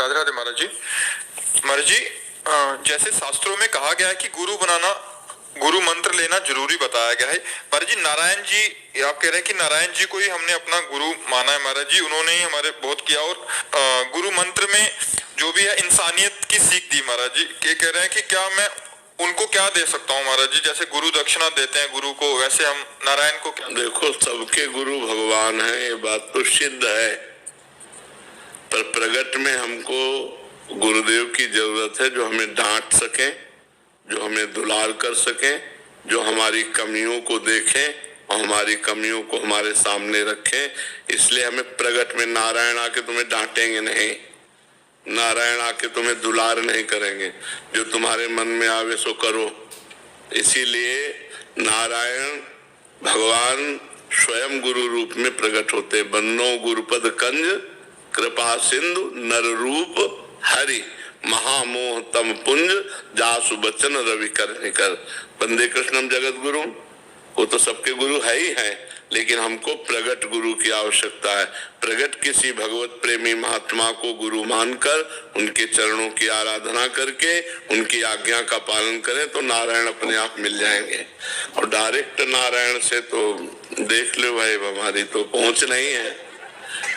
राधे राधे महाराज जी। महाराज जी, जैसे शास्त्रों में कहा गया है कि गुरु बनाना, गुरु मंत्र लेना जरूरी बताया गया है। महाराज जी, नारायण जी, आप कह रहे हैं कि नारायण जी को ही हमने अपना गुरु माना है। महाराज जी, उन्होंने ही हमारे बहुत किया और गुरु मंत्र में जो भी है इंसानियत की सीख दी। महाराज जी के कह रहे हैं कि क्या मैं उनको क्या दे सकता हूँ महाराज जी, जैसे गुरु दक्षिणा देते हैं गुरु को, वैसे हम नारायण को क्या? देखो, सबके गुरु भगवान है, ये बात तो सिद्ध है, पर प्रगट में हमको गुरुदेव की जरूरत है जो हमें डांट सके, जो हमें दुलार कर सके, जो हमारी कमियों को देखें और हमारी कमियों को हमारे सामने रखें। इसलिए हमें प्रगट में नारायण आके तुम्हें डांटेंगे नहीं, नारायण आके तुम्हें दुलार नहीं करेंगे, जो तुम्हारे मन में आवे सो करो। इसीलिए नारायण भगवान स्वयं गुरु रूप में प्रकट होते। बन्नो गुरुपद कंज कृपा सिंधु नर रूप हरि, महामोह तम पुंज जासु बचन रवि कर निकर। बंदे कृष्णम जगत गुरु, वो तो सबके गुरु है ही है, लेकिन हमको प्रगट गुरु की आवश्यकता है। प्रगट किसी भगवत प्रेमी महात्मा को गुरु मानकर उनके चरणों की आराधना करके उनकी आज्ञा का पालन करें तो नारायण अपने आप मिल जाएंगे। और डायरेक्ट नारायण से तो देख लो भाई, हमारी तो पहुंच नहीं है,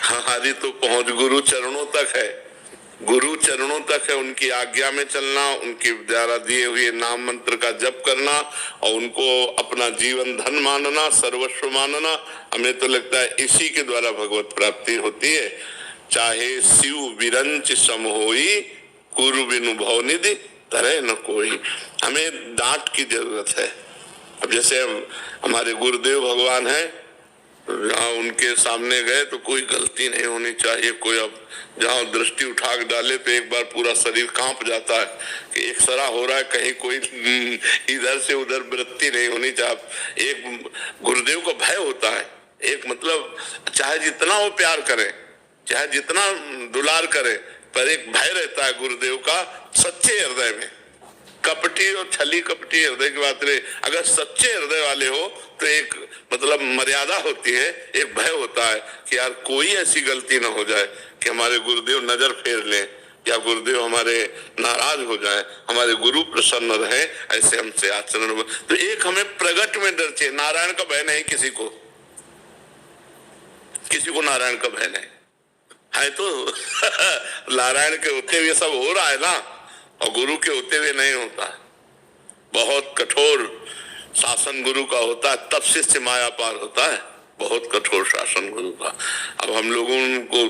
हमारी तो पहुंच गुरु चरणों तक है, गुरु चरणों तक है। उनकी आज्ञा में चलना, उनके द्वारा दिए हुए नाम मंत्र का जप करना और उनको अपना जीवन धन मानना, सर्वस्व मानना, हमें तो लगता है इसी के द्वारा भगवत प्राप्ति होती है। चाहे शिव विरंच सम होई, गुरु बिनु भव निधि तरह न कोई। हमें डांट की जरूरत है। अब जैसे हमारे गुरुदेव भगवान है, जहाँ उनके सामने गए तो कोई गलती नहीं होनी चाहिए। कोई अब जहाँ दृष्टि उठा के डाले तो एक बार पूरा शरीर कांप जाता है कि एक सरा हो रहा है, कहीं कोई इधर से उधर वृत्ति नहीं होनी चाहिए। एक गुरुदेव को भय होता है, एक मतलब चाहे जितना वो प्यार करे, चाहे जितना दुलार करे, पर एक भय रहता है गुरुदेव का सच्चे हृदय में। कपटी और छली कपटी हृदय की बात रहे, अगर सच्चे हृदय वाले हो तो एक मतलब मर्यादा होती है, एक भय होता है कि यार कोई ऐसी गलती ना हो जाए कि हमारे गुरुदेव नजर फेर लें या गुरुदेव हमारे नाराज हो जाए, हमारे गुरु प्रसन्न रहे, ऐसे हमसे आचरण हो। तो एक हमें प्रगट में डर चाहिए। नारायण का भय नहीं किसी को, किसी को नारायण का भय नहीं है। तो नारायण के होते हुए सब हो रहा है ना, और गुरु के होते हुए नहीं होता। बहुत कठोर शासन गुरु का होता है, तब शिष्य माया पार होता है। बहुत कठोर शासन गुरु का। अब हम लोगों को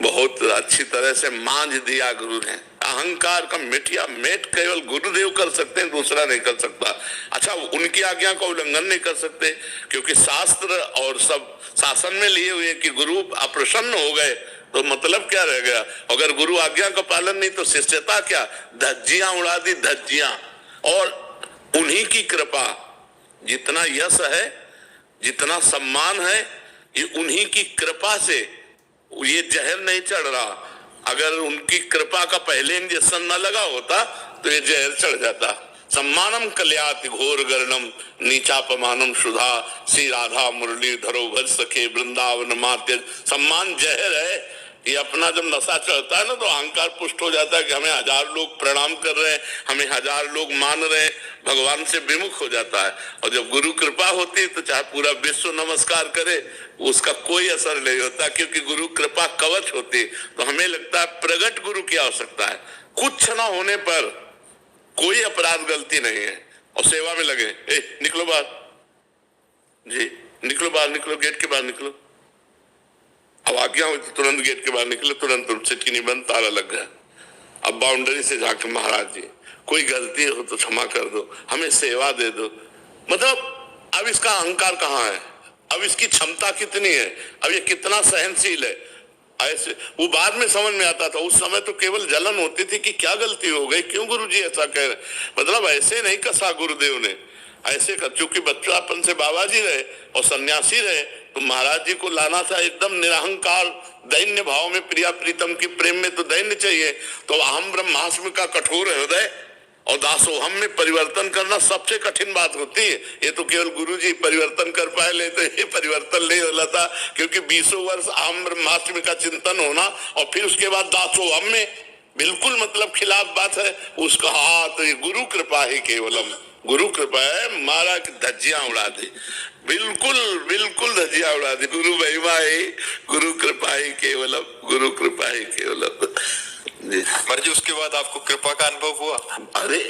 बहुत अच्छी तरह से मांझ दिया गुरु ने। अहंकार का मिटिया मेट केवल गुरुदेव कर सकते हैं, दूसरा नहीं कर सकता। अच्छा, उनकी आज्ञा का उल्लंघन नहीं कर सकते, क्योंकि शास्त्र और सब शासन में लिए हुए कि गुरु अप्रसन्न हो गए तो मतलब क्या रह गया। अगर गुरु आज्ञा का पालन नहीं तो शिष्यता क्या, धज्जियां उड़ा दी, धज्जियां। और उन्हीं की कृपा, जितना यश है, जितना सम्मान है, ये उन्हीं की कृपा से ये जहर नहीं चढ़ रहा। अगर उनकी कृपा का पहले इंजेक्शन न लगा होता तो ये जहर चढ़ जाता। सम्मानम कल्याति घोर गर्णम नीचापमानम सुधा, श्री राधा मुरली धरो भज सखे वृंदावन माते। सम्मान जहर है। ये अपना जब नशा चढ़ता है ना तो अहंकार पुष्ट हो जाता है कि हमें हजार लोग प्रणाम कर रहे हैं, हमें हजार लोग मान रहे हैं, भगवान से विमुख हो जाता है। और जब गुरु कृपा होती है तो चाहे पूरा विश्व नमस्कार करे, उसका कोई असर नहीं होता, क्योंकि गुरु कृपा कवच होती है। तो हमें लगता है प्रगट गुरु की आवश्यकता है। कुछ न होने पर कोई अपराध गलती नहीं है और सेवा में लगे। निकलो बाहर जी, निकलो बाहर, निकलो गेट के बाहर निकलो। अब आज्ञा हुई तो तुरंत गेट के बाहर निकले, तुरंत चिट्ठी बंद, ताला लग गया। अब बाउंड्री से जाकर महाराज जी कोई गलती हो तो क्षमा कर दो, हमें सेवा दे दो। मतलब अब इसका अहंकार कहाँ है, अब इसकी क्षमता कितनी है, अब ये कितना सहनशील है। ऐसे वो बाद में समझ में आता था, उस समय तो केवल जलन होती थी कि क्या गलती हो गई, क्यों गुरुजी ऐसा कह रहे। मतलब ऐसे नहीं कसा गुरुदेव ने, ऐसे कर, चूंकि बच्चापन से बाबा जी रहे और सन्यासी रहे तो महाराज जी को लाना था एकदम निरहंकार दैन्य भाव में। प्रिया प्रीतम की प्रेम में तो दैन्य चाहिए। तो अहम ब्रह्मास्म का कठोर हृदय और दासोहम में परिवर्तन करना सबसे कठिन बात होती है। ये तो केवल गुरुजी परिवर्तन कर पाए, ले तो ये परिवर्तन नहीं होला था, क्योंकि 20 वर्ष अहम ब्रह्मास्म का चिंतन होना और फिर उसके बाद दासोहम में बिल्कुल मतलब खिलाफ बात है उसका। हाँ तो ये गुरु कृपा ही केवलम, गुरु कृपा है, मारा कि धज्जियां उड़ा दी, बिल्कुल बिल्कुल धज्जियां उड़ा दी। गुरु महिमा है, गुरु कृपा ही केवलम, गुरु कृपा ही केवलम। महाराज जी उसके बाद आपको कृपा का अनुभव हुआ? अरे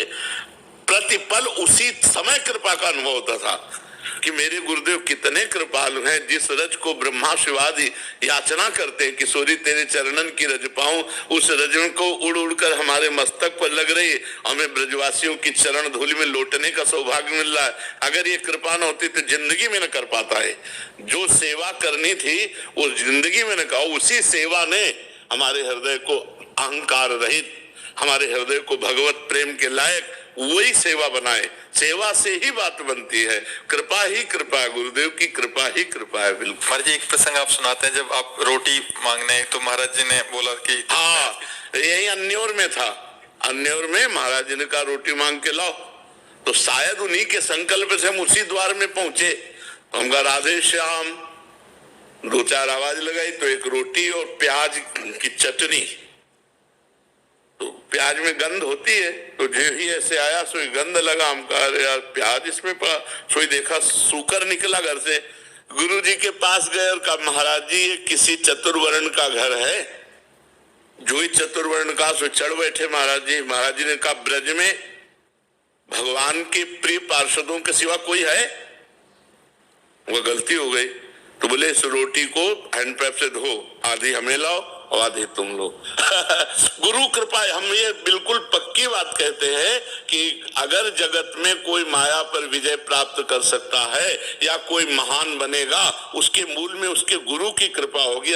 प्रतिपल उसी समय कृपा का अनुभव होता था कि मेरे गुरुदेव कितने कृपालु हैं। जिस रज को ब्रह्मा शिवादि याचना करते हैं, किशोरी तेरे चरणन की रज पाऊं, उस रजन को उड़ उड़ कर हमारे मस्तक पर लग रही, हमें ब्रजवासियों की चरण धूलि में लौटने का सौभाग्य मिल रहा है। अगर ये कृपा न होती तो जिंदगी में न कर पाता है। जो सेवा करनी थी वो जिंदगी में न कहा, उसी सेवा ने हमारे हृदय को अहंकार रहित, हमारे हृदय को भगवत प्रेम के लायक वही सेवा बनाए। सेवा से ही बात बनती है, कृपा ही कृपा है, गुरुदेव की कृपा ही कृपा है। बिल्कुल। महाराज जी एक प्रसंग आप सुनाते हैं, जब आप रोटी मांगने तो महाराज जी ने बोला कि हाँ यही अन्योर में था, अन्योर में महाराज जी ने कहा रोटी मांग के लाओ, तो शायद उन्हीं के संकल्प से हम उसी द्वार में पहुंचे। तो हम कहा राधे श्याम, दो चार आवाज लगाई तो एक रोटी और प्याज की चटनी। तो प्याज में गंध होती है, तो जो ही ऐसे आया सोई गंध लगा, हम कहा अरे यार प्याज इसमें पड़ा, सोई देखा सूकर निकला घर से। गुरु जी के पास गए और कहा महाराज जी ये किसी चतुर्वर्ण का घर है। जो ही चतुर्वर्ण का सो चढ़ बैठे महाराज जी। महाराज जी ने कहा ब्रज में भगवान के प्रिय पार्षदों के सिवा कोई है? वो गलती हो गई। तो बोले इस रोटी को हैंडपैप से धो, आधी हमें लाओ और आधी तुम लो। गुरु कृपा। हम ये बिल्कुल पक्की बात कहते हैं कि अगर जगत में कोई माया पर विजय प्राप्त कर सकता है या कोई महान बनेगा, उसके मूल में उसके गुरु की कृपा होगी।